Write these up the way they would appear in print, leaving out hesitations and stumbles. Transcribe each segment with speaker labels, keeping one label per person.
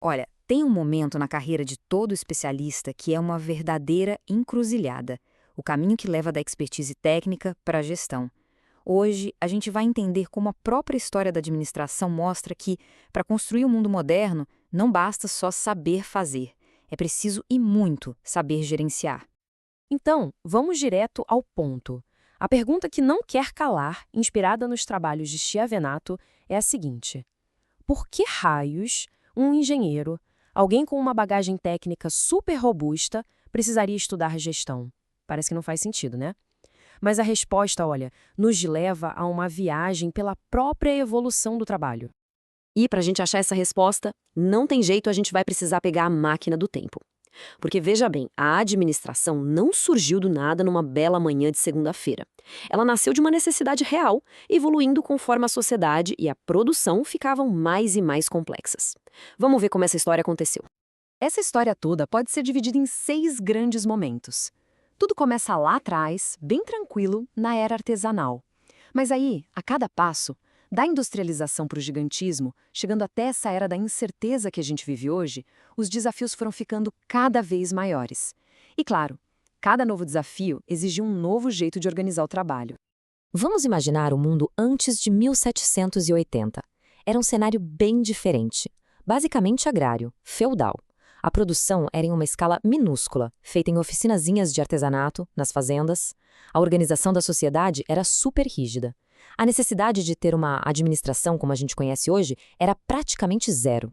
Speaker 1: Olha, tem um momento na carreira de todo especialista que é uma verdadeira encruzilhada, o caminho que leva da expertise técnica para a gestão. Hoje, a gente vai entender como a própria história da administração mostra que, para construir o mundo moderno, não basta só saber fazer, é preciso e muito saber gerenciar.
Speaker 2: Então, vamos direto ao ponto. A pergunta que não quer calar, inspirada nos trabalhos de Chiavenato, é a seguinte: por que raios um engenheiro, alguém com uma bagagem técnica super robusta, precisaria estudar gestão? Parece que não faz sentido, né? Mas a resposta, olha, nos leva a uma viagem pela própria evolução do trabalho.
Speaker 3: E para a gente achar essa resposta, não tem jeito, a gente vai precisar pegar a máquina do tempo. Porque veja bem, a administração não surgiu do nada numa bela manhã de segunda-feira. Ela nasceu de uma necessidade real, evoluindo conforme a sociedade e a produção ficavam mais e mais complexas. Vamos ver como essa história aconteceu.
Speaker 2: Essa história toda pode ser dividida em 6 grandes momentos. Tudo começa lá atrás, bem tranquilo, na era artesanal. Mas aí, a cada passo, da industrialização para o gigantismo, chegando até essa era da incerteza que a gente vive hoje, os desafios foram ficando cada vez maiores. E claro, cada novo desafio exigia um novo jeito de organizar o trabalho.
Speaker 4: Vamos imaginar o mundo antes de 1780. Era um cenário bem diferente. Basicamente agrário, feudal. A produção era em uma escala minúscula, feita em oficinazinhas de artesanato, nas fazendas. A organização da sociedade era super rígida. A necessidade de ter uma administração como a gente conhece hoje era praticamente zero.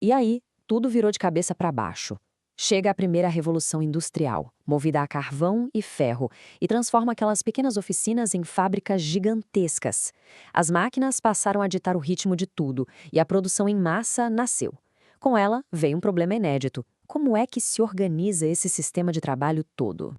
Speaker 2: E aí, tudo virou de cabeça para baixo. Chega a primeira revolução industrial, movida a carvão e ferro, e transforma aquelas pequenas oficinas em fábricas gigantescas. As máquinas passaram a ditar o ritmo de tudo, e a produção em massa nasceu. Com ela, veio um problema inédito. Como é que se organiza esse sistema de trabalho todo?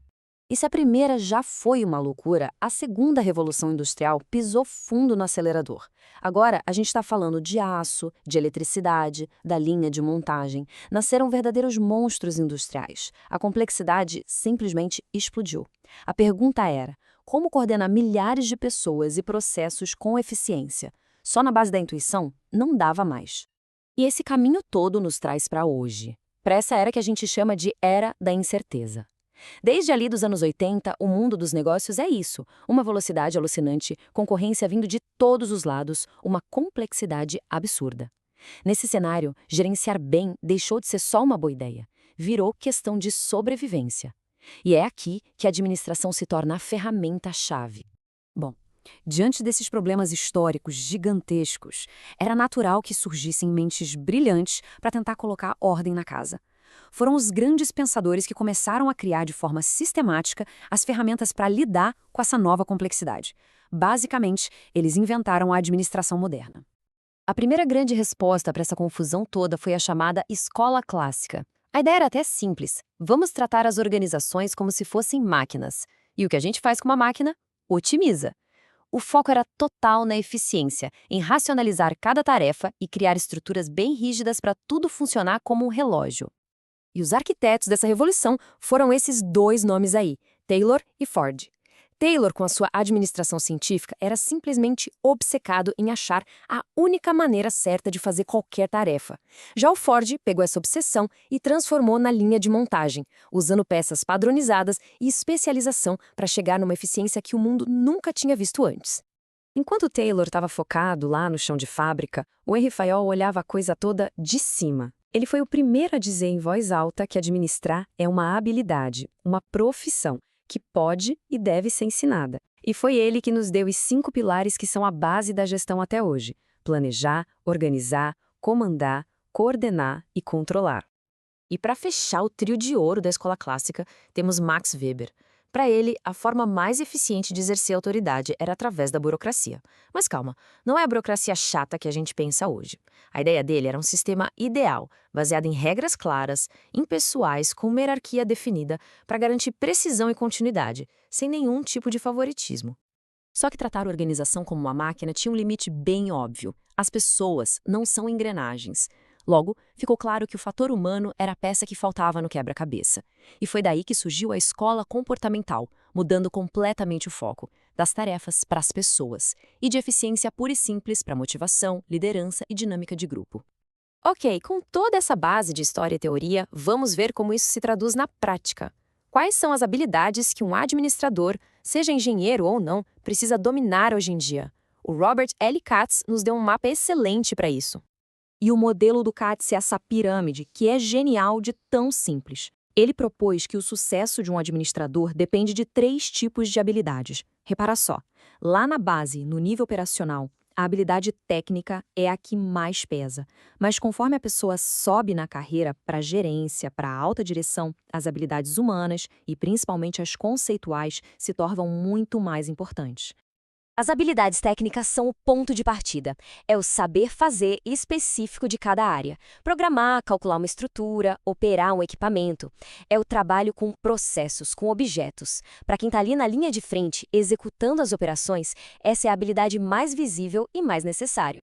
Speaker 2: E se a primeira já foi uma loucura, a segunda revolução industrial pisou fundo no acelerador. Agora, a gente está falando de aço, de eletricidade, da linha de montagem. Nasceram verdadeiros monstros industriais. A complexidade simplesmente explodiu. A pergunta era: como coordenar milhares de pessoas e processos com eficiência? Só na base da intuição, não dava mais. E esse caminho todo nos traz para hoje, para essa era que a gente chama de Era da Incerteza. Desde ali dos anos 80, o mundo dos negócios é isso, uma velocidade alucinante, concorrência vindo de todos os lados, uma complexidade absurda. Nesse cenário, gerenciar bem deixou de ser só uma boa ideia, virou questão de sobrevivência. E é aqui que a administração se torna a ferramenta-chave. Bom, diante desses problemas históricos gigantescos, era natural que surgissem mentes brilhantes para tentar colocar ordem na casa. Foram os grandes pensadores que começaram a criar de forma sistemática as ferramentas para lidar com essa nova complexidade. Basicamente, eles inventaram a administração moderna. A primeira grande resposta para essa confusão toda foi a chamada escola clássica. A ideia era até simples: vamos tratar as organizações como se fossem máquinas. E o que a gente faz com uma máquina? Otimiza. O foco era total na eficiência, em racionalizar cada tarefa e criar estruturas bem rígidas para tudo funcionar como um relógio. E os arquitetos dessa revolução foram esses dois nomes aí, Taylor e Ford. Taylor, com a sua administração científica, era simplesmente obcecado em achar a única maneira certa de fazer qualquer tarefa. Já o Ford pegou essa obsessão e transformou na linha de montagem, usando peças padronizadas e especialização para chegar numa eficiência que o mundo nunca tinha visto antes. Enquanto Taylor estava focado lá no chão de fábrica, o Henry Fayol olhava a coisa toda de cima. Ele foi o primeiro a dizer em voz alta que administrar é uma habilidade, uma profissão, que pode e deve ser ensinada. E foi ele que nos deu os 5 pilares que são a base da gestão até hoje: planejar, organizar, comandar, coordenar e controlar. E para fechar o trio de ouro da escola clássica, temos Max Weber. Para ele, a forma mais eficiente de exercer autoridade era através da burocracia. Mas calma, não é a burocracia chata que a gente pensa hoje. A ideia dele era um sistema ideal, baseado em regras claras, impessoais, com uma hierarquia definida, para garantir precisão e continuidade, sem nenhum tipo de favoritismo. Só que tratar a organização como uma máquina tinha um limite bem óbvio. As pessoas não são engrenagens. Logo, ficou claro que o fator humano era a peça que faltava no quebra-cabeça. E foi daí que surgiu a escola comportamental, mudando completamente o foco, das tarefas para as pessoas, e de eficiência pura e simples para motivação, liderança e dinâmica de grupo.
Speaker 5: Ok, com toda essa base de história e teoria, vamos ver como isso se traduz na prática. Quais são as habilidades que um administrador, seja engenheiro ou não, precisa dominar hoje em dia? O Robert L. Katz nos deu um mapa excelente para isso.
Speaker 2: E o modelo do Katz é essa pirâmide, que é genial de tão simples. Ele propôs que o sucesso de um administrador depende de 3 tipos de habilidades. Repara só, lá na base, no nível operacional, a habilidade técnica é a que mais pesa. Mas conforme a pessoa sobe na carreira para gerência, para alta direção, as habilidades humanas e principalmente as conceituais se tornam muito mais importantes.
Speaker 4: As habilidades técnicas são o ponto de partida. É o saber fazer específico de cada área. Programar, calcular uma estrutura, operar um equipamento. É o trabalho com processos, com objetos. Para quem está ali na linha de frente, executando as operações, essa é a habilidade mais visível e mais necessária.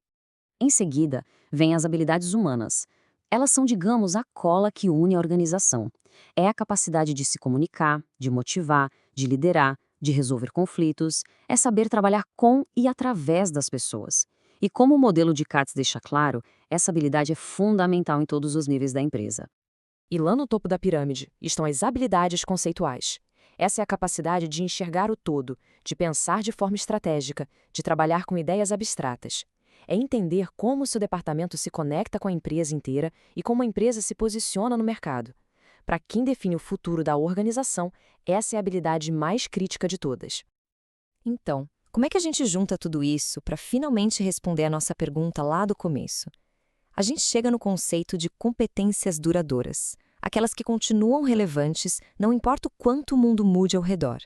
Speaker 3: Em seguida, vêm as habilidades humanas. Elas são, digamos, a cola que une a organização. É a capacidade de se comunicar, de motivar, de liderar, de resolver conflitos, é saber trabalhar com e através das pessoas. E como o modelo de Katz deixa claro, essa habilidade é fundamental em todos os níveis da empresa.
Speaker 5: E lá no topo da pirâmide estão as habilidades conceituais. Essa é a capacidade de enxergar o todo, de pensar de forma estratégica, de trabalhar com ideias abstratas. É entender como o seu departamento se conecta com a empresa inteira e como a empresa se posiciona no mercado. Para quem define o futuro da organização, essa é a habilidade mais crítica de todas.
Speaker 1: Então, como é que a gente junta tudo isso para finalmente responder a nossa pergunta lá do começo? A gente chega no conceito de competências duradouras, aquelas que continuam relevantes, não importa o quanto o mundo mude ao redor.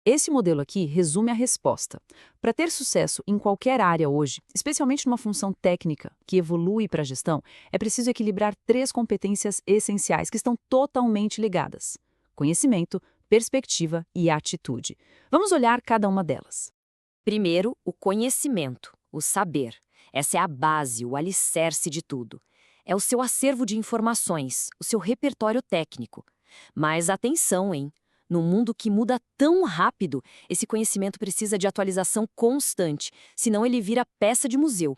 Speaker 3: Esse modelo aqui resume a resposta. Para ter sucesso em qualquer área hoje, especialmente numa função técnica que evolui para a gestão, é preciso equilibrar 3 competências essenciais que estão totalmente ligadas: conhecimento, perspectiva e atitude. Vamos olhar cada uma delas.
Speaker 2: Primeiro, o conhecimento, o saber. Essa é a base, o alicerce de tudo. É o seu acervo de informações, o seu repertório técnico. Mas atenção, hein? No mundo que muda tão rápido, esse conhecimento precisa de atualização constante, senão ele vira peça de museu.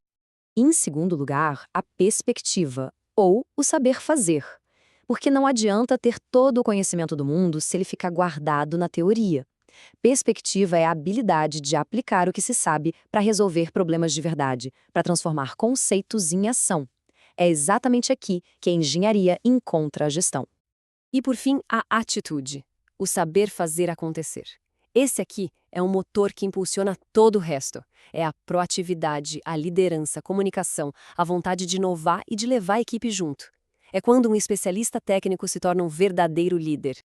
Speaker 4: Em segundo lugar, a perspectiva, ou o saber fazer. Porque não adianta ter todo o conhecimento do mundo se ele ficar guardado na teoria. Perspectiva é a habilidade de aplicar o que se sabe para resolver problemas de verdade, para transformar conceitos em ação. É exatamente aqui que a engenharia encontra a gestão.
Speaker 5: E por fim, a atitude, o saber fazer acontecer. Esse aqui é um motor que impulsiona todo o resto. É a proatividade, a liderança, a comunicação, a vontade de inovar e de levar a equipe junto. É quando um especialista técnico se torna um verdadeiro líder.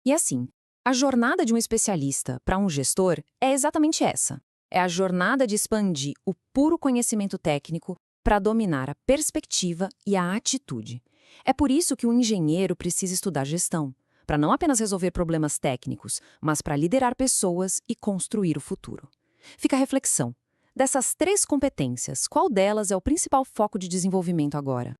Speaker 1: E assim, a jornada de um especialista para um gestor é exatamente essa. É a jornada de expandir o puro conhecimento técnico para dominar a perspectiva e a atitude. É por isso que um engenheiro precisa estudar gestão, para não apenas resolver problemas técnicos, mas para liderar pessoas e construir o futuro. Fica a reflexão. Dessas 3 competências, qual delas é o principal foco de desenvolvimento agora?